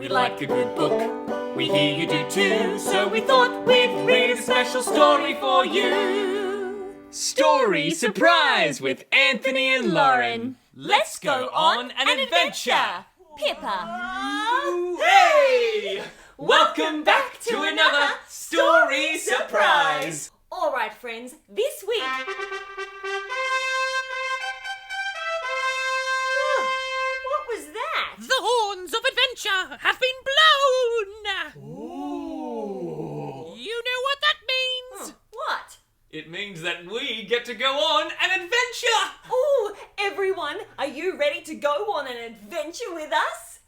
We like a good book, we hear you do too, so we thought we'd read a special story for you. Story Surprise with Anthony and Lauren. Let's go on an adventure. Pippa. Hey! Welcome back to another Story Surprise. All right, friends, this week... What was that? The horns of adventure have been blown! Ooh. You know what that means? What? It means that we get to go on an adventure. Oh, everyone, are you ready to go on an adventure with us?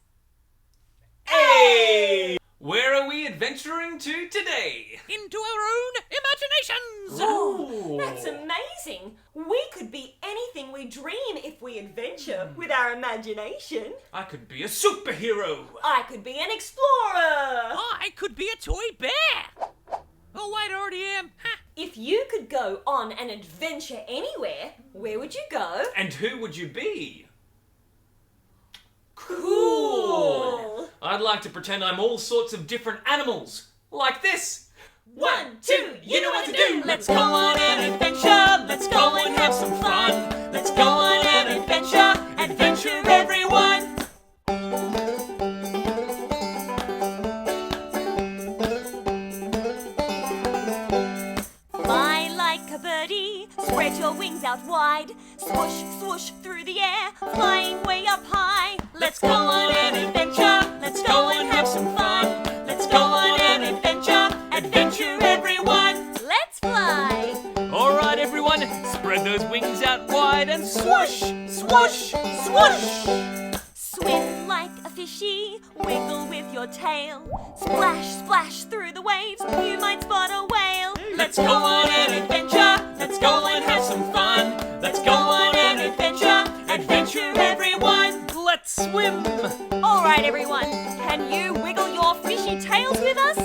Hey! Where are we adventuring to today? Into our own imaginations! Ooh. That's amazing. We could be anything we dream if we adventure with our imagination. I could be a superhero. I could be an explorer. I could be a toy bear! Oh wait, I already am. Ha. If you could go on an adventure anywhere, where would you go? And who would you be? Cool. I'd like to pretend I'm all sorts of different animals. Like this. 1, 2, you know what to do. Let's go on an adventure. Let's go and have some fun. Let's go on an adventure. Adventure, everyone. Fly like a birdie, spread your wings out wide. Swoosh, swoosh through the air, flying way up high. Let's go on an adventure. Let's go and have some fun. Let's go on an adventure. Adventure, everyone. Let's fly. All right, everyone. Spread those wings out wide and swoosh, swoosh, swoosh. Swim like a fishy, wiggle with your tail. Splash, splash through the waves, you might spot a whale. Let's go on an adventure. Let's go and have some fun. Let's go on an adventure. Adventure, everyone. Let's swim. All right, everyone, can you wiggle your fishy tails with us?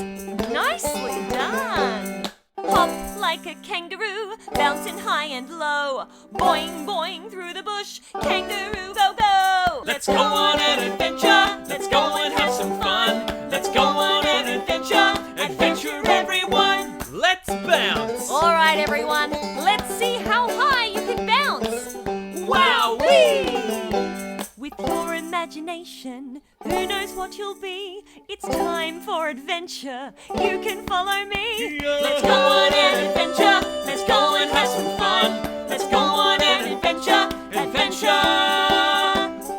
Nicely done. Hop like a kangaroo, bouncing high and low. Boing, boing through the bush, kangaroo go, go. Let's go on an adventure. Let's go and have some fun. Let's go on an adventure. Adventure, everyone. Let's bounce. All right, everyone, let's see how high you can bounce. Wowee! With your imagination, who knows what you'll be? It's time for adventure. You can follow me. Let's go on an adventure. Let's go and have some fun. Let's go on an adventure. Adventure,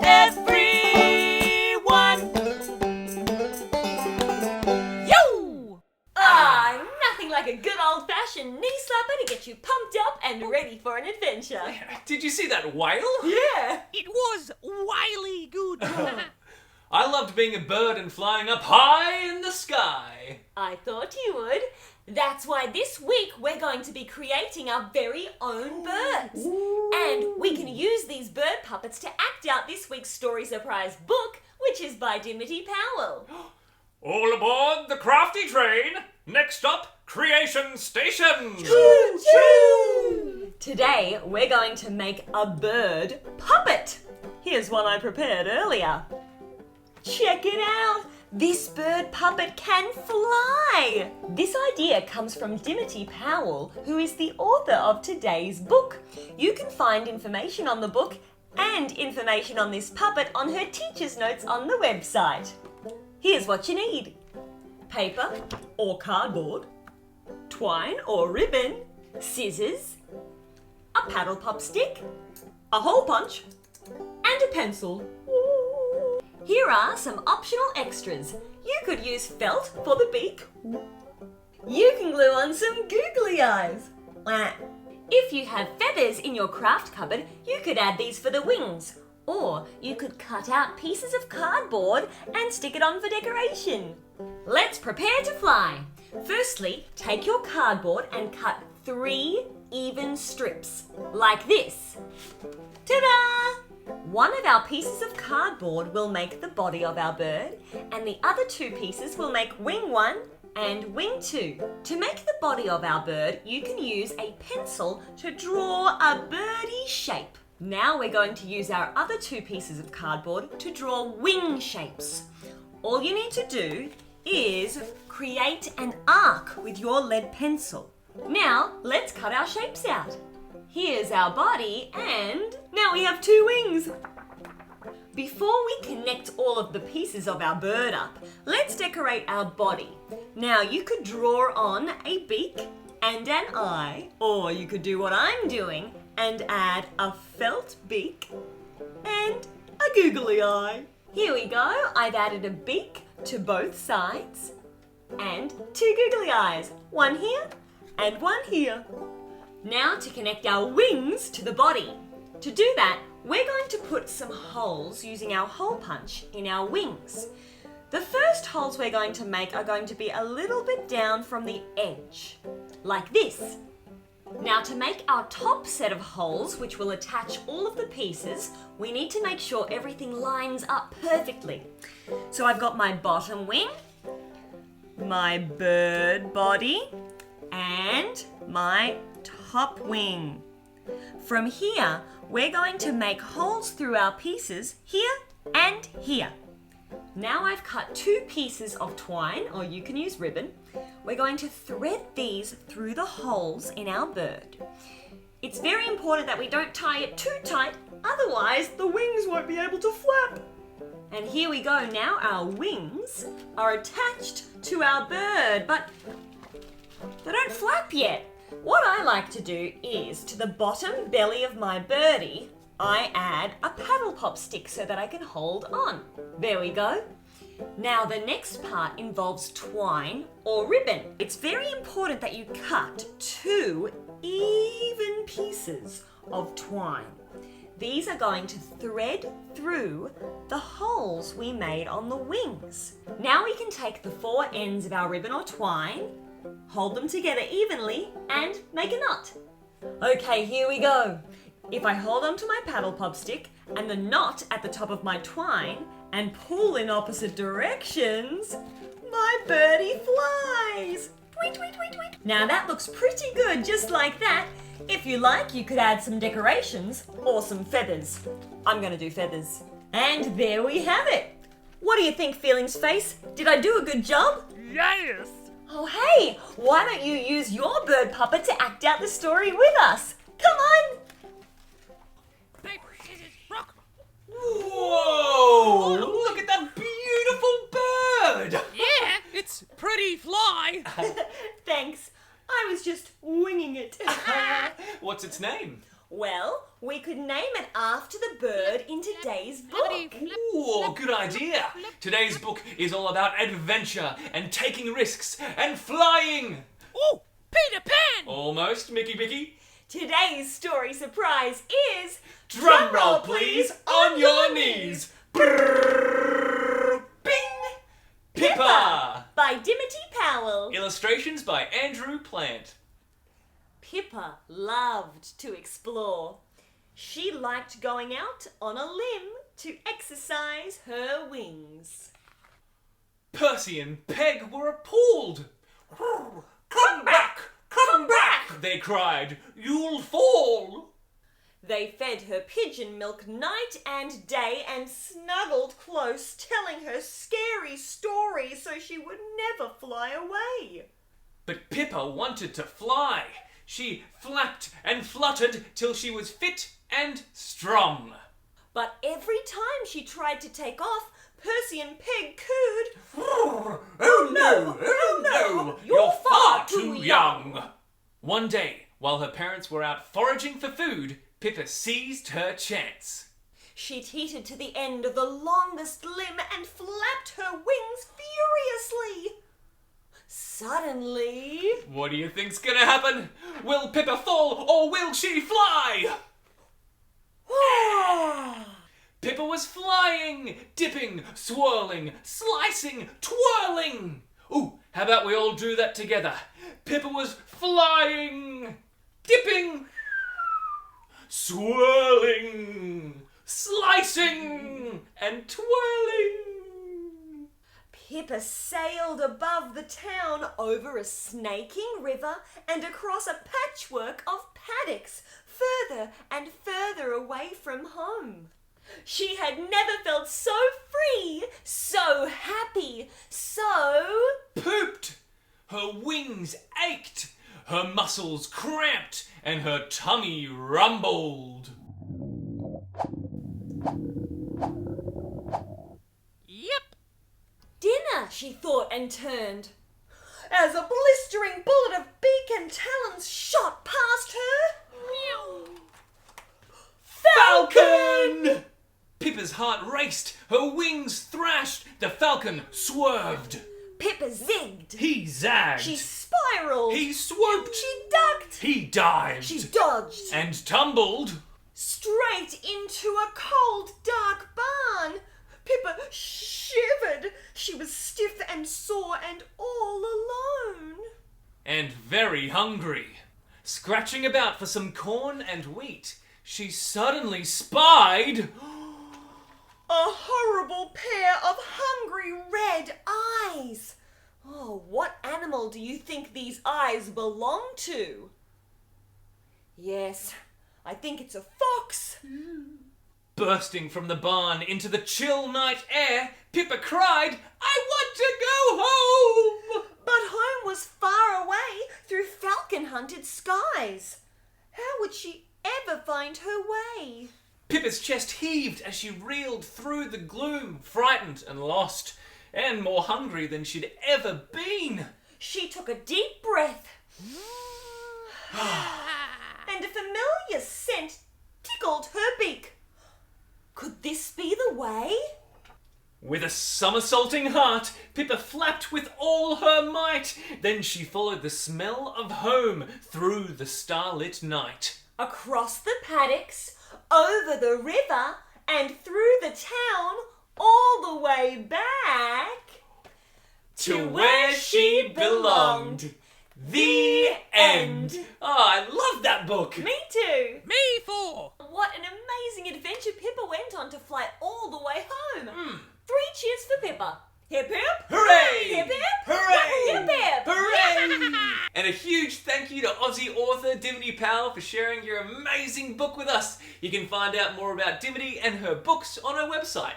everyone. Yo! Nothing like a good old-fashioned knee slapper to get you pumped up and ready for an adventure. Did you see that whale? Yeah. It was wily good. I loved being a bird and flying up high in the sky. I thought you would. That's why this week we're going to be creating our very own birds. And we can use these bird puppets to act out this week's Story Surprise book, which is by Dimity Powell. All aboard the crafty train. Next up, Creation Station. Choo-choo! Today we're going to make a bird puppet. Here's one I prepared earlier. Check it out! This bird puppet can fly! This idea comes from Dimity Powell, who is the author of today's book. You can find information on the book and information on this puppet on her teacher's notes on the website. Here's what you need. Paper or cardboard, twine or ribbon, scissors, a paddle pop stick, a hole punch, and a pencil. Here are some optional extras. You could use felt for the beak. You can glue on some googly eyes. If you have feathers in your craft cupboard, you could add these for the wings. Or you could cut out pieces of cardboard and stick it on for decoration. Let's prepare to fly. Firstly, take your cardboard and cut 3 even strips, like this. Ta-da! One of our pieces of cardboard will make the body of our bird, and the other 2 pieces will make wing 1 and wing 2. To make the body of our bird, you can use a pencil to draw a birdie shape. Now we're going to use our other 2 pieces of cardboard to draw wing shapes. All you need to do is create an arc with your lead pencil. Now, let's cut our shapes out. Here's our body, and now we have 2 wings. Before we connect all of the pieces of our bird up, let's decorate our body. Now, you could draw on a beak and an eye, or you could do what I'm doing and add a felt beak and a googly eye. Here we go. I've added a beak to both sides and 2 googly eyes. One here and one here. Now to connect our wings to the body. To do that, we're going to put some holes using our hole punch in our wings. The first holes we're going to make are going to be a little bit down from the edge, like this. Now to make our top set of holes, which will attach all of the pieces, we need to make sure everything lines up perfectly. So I've got my bottom wing, my bird body, and my top wing. From here, we're going to make holes through our pieces here and here. Now I've cut 2 pieces of twine, or you can use ribbon. We're going to thread these through the holes in our bird. It's very important that we don't tie it too tight, otherwise the wings won't be able to flap. And here we go. Now our wings are attached to our bird, but they don't flap yet. What I like to do is, to the bottom belly of my birdie, I add a paddle pop stick so that I can hold on. There we go. Now the next part involves twine or ribbon. It's very important that you cut 2 even pieces of twine. These are going to thread through the holes we made on the wings. Now we can take the 4 ends of our ribbon or twine, hold them together evenly, and make a knot. Okay, here we go. If I hold onto my paddle pop stick and the knot at the top of my twine and pull in opposite directions, my birdie flies. Tweet, tweet, tweet, tweet. Now that looks pretty good, just like that. If you like, you could add some decorations or some feathers. I'm gonna do feathers. And there we have it. What do you think, Feelings Face? Did I do a good job? Yes! Oh hey, why don't you use your bird puppet to act out the story with us? Come on! Paper, scissors, rock! Whoa! Look at that beautiful bird! Yeah, it's pretty fly. Thanks, I was just winging it. What's its name? Well, we could name it after the bird in today's book. Ooh, good idea. Today's book is all about adventure and taking risks and flying. Ooh, Peter Pan! Almost, Mickey Bicky. Today's story surprise is... Drum roll, please, on your knees. Brrrr, bing! Pippa! By Dimity Powell. Illustrations by Andrew Plant. Pippa loved to explore. She liked going out on a limb to exercise her wings. Percy and Peg were appalled. Come back! Come back! They cried. You'll fall! They fed her pigeon milk night and day and snuggled close, telling her scary stories so she would never fly away. But Pippa wanted to fly. She flapped and fluttered till she was fit and strong. But every time she tried to take off, Percy and Peg cooed, Oh no! Oh no! You're far too young! One day, while her parents were out foraging for food, Pippa seized her chance. She teetered to the end of the longest limb and flapped her wings furiously. Suddenly... What do you think's gonna happen? Will Pippa fall or will she fly? Pippa was flying, dipping, swirling, slicing, twirling. Ooh, how about we all do that together? Pippa was flying, dipping, swirling, slicing, and twirling. Pippa sailed above the town, over a snaking river and across a patchwork of paddocks, further and further away from home. She had never felt so free, so happy, so... Pooped! Her wings ached, her muscles cramped, and her tummy rumbled. Yep. Dinner, she thought and turned. As a blistering bullet of beak and talons shot past her... Falcon! Pippa's heart raced, her wings thrashed, the falcon swerved. Pippa zigged. He zagged. She spiraled. He swooped. She ducked. He dived. She dodged. And tumbled. Straight into a cold, dark barn. Pippa shivered. She was stiff and sore and all alone. And very hungry. Scratching about for some corn and wheat, she suddenly spied... a horrible pair of hungry red eyes. Oh, what animal do you think these eyes belong to? Yes, I think it's a fox. Bursting from the barn into the chill night air, Pippa cried, "I want to go home!" But home was far away through falcon-hunted skies. How would she ever find her way? Pippa's chest heaved as she reeled through the gloom, frightened and lost, and more hungry than she'd ever been. She took a deep breath. And a familiar scent tickled her beak. Could this be the way? With a somersaulting heart, Pippa flapped with all her might. Then she followed the smell of home through the starlit night. Across the paddocks, over the river, and through the town, all the way back To where she belonged. The end. Oh, I love that book. Me too. Me for. What an amazing adventure Pippa went on to fly all the way home. 3 cheers for Pippa. Hip hip. Hooray! Hip hip. Hooray! Hip hip. Hooray! And a huge thank you to Aussie author Dimity Powell for sharing your amazing book with us. You can find out more about Dimity and her books on her website.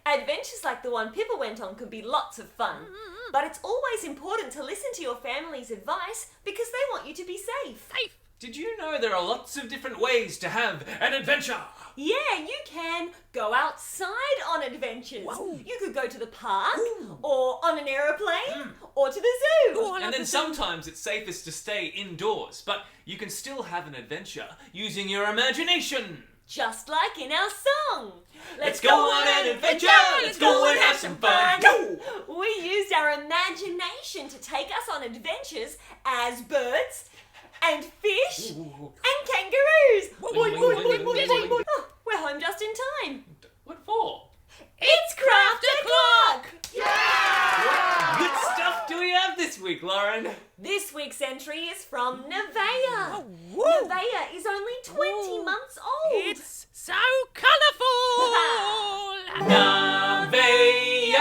Adventures like the one Pippa went on can be lots of fun. But it's always important to listen to your family's advice because they want you to be safe. Safe. Did you know there are lots of different ways to have an adventure? Yeah, you can go outside on adventures. Whoa. You could go to the park, or on an aeroplane, or to the zoo. Oh, I love And then the zoo. sometimes it's safest to stay indoors, but you can still have an adventure using your imagination. Just like in our song. Let's go on an adventure. Let's go and have some fun. Go! We used our imagination to take us on adventures as birds and fish and kangaroos. Oh, we're home just in time. What for? It's craft o'clock. What good stuff do we have this week, Lauren? This week's entry is from Nevaeh. woo. Nevaeh is only 20 Whoa. months old. It's so colourful. Nevaeh!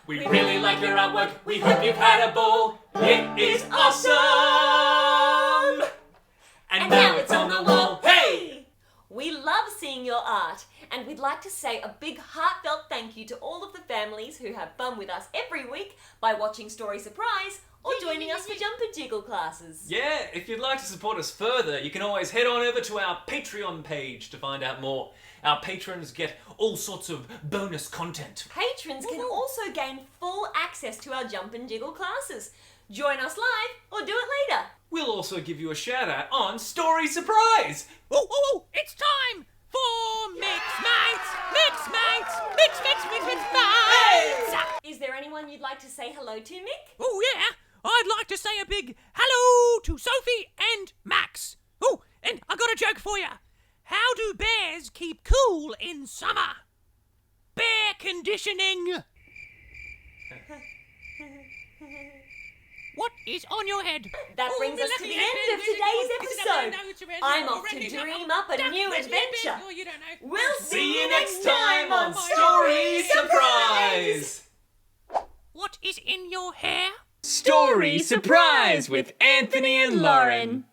We really like your artwork. We hope you've had a ball. It is awesome! And now it's on the wall. Hey! We love seeing your art, and we'd like to say a big heartfelt thank you to all of the families who have fun with us every week by watching Story Surprise or joining us for Jump and Jiggle classes. Yeah, if you'd like to support us further, you can always head on over to our Patreon page to find out more. Our patrons get all sorts of bonus content. Patrons can also gain full access to our Jump and Jiggle classes. Join us live or do it later. We'll also give you a shout out on Story Surprise. Oh, it's time for Mix Mates! Mix Mates! Mix Mates! Is there anyone you'd like to say hello to, Mick? Oh, yeah. I'd like to say a big hello to Sophie and Max. Oh, and I got a joke for you. How do bears keep cool in summer? Bear conditioning. What is on your head? That brings us to the end of today's episode. I'm off to dream up a new adventure. Oh, you don't know. We'll See you next time on Story Surprise. What is in your hair? Story Surprise with Anthony and Lauren.